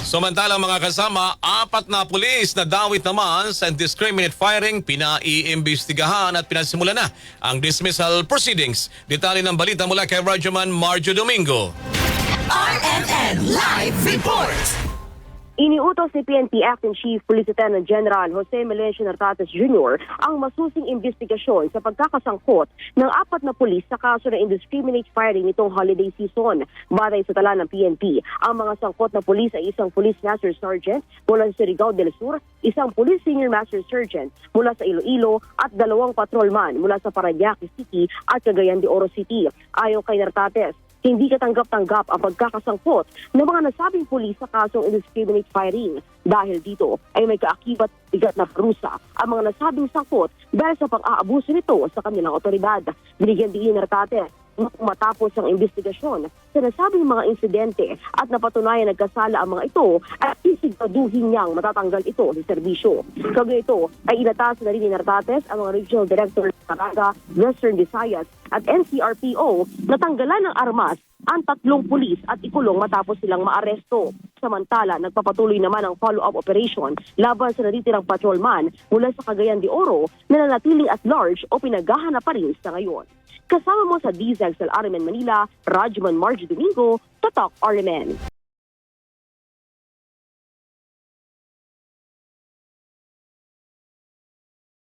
Samantalang mga kasama, 4 na pulis na dawit naman sa indiscriminate firing, pinaiimbestigahan at pinasimulan na ang dismissal proceedings. Detalye ng balita mula kay Radyoman Marjo Domingo. RMN Live Report! Iniutos ni PNP Acting Chief Police Lieutenant General Jose Melencio Nartates Jr. ang masusing investigasyon sa pagkakasangkot ng 4 na pulis sa kaso ng indiscriminate firing nitong holiday season. Batay sa tala ng PNP, ang mga sangkot na pulis ay isang Police Master Sergeant mula sa Surigao del Sur, isang Police Senior Master Sergeant mula sa Iloilo at 2 patrolman mula sa Parañaque City at Cagayan de Oro City. Ayon kay Nartates, hindi katanggap-tanggap ang pagkakasangkot ng mga nasabing pulis sa kasong indiscriminate firing. Dahil dito ay may kaakibat bigat na parusa ang mga nasabing sangkot dahil sa pang-aabuso nito sa kanilang otoridad. Binigyan din ni Nartates matapos ang investigasyon sa nasabing mga insidente at napatunayan nagkasala ang mga ito at isiguraduhin niyang matatanggal ito sa serbisyo. Kagaya ito ay inatasan na rin ni Nartates ang mga Regional Director ng Caraga, Western Visayas at NCRPO na tanggalan ng armas ang 3 pulis at ikulong matapos silang maaresto. Samantala, nagpapatuloy naman ang follow-up operation laban sa natitirang patrolman mula sa Cagayan de Oro na nanatiling at large o pinaghahanap pa rin sa ngayon. Kasama mo sa DZXL RMN Manila, Radyoman Marjo Domingo, Tatak RMN.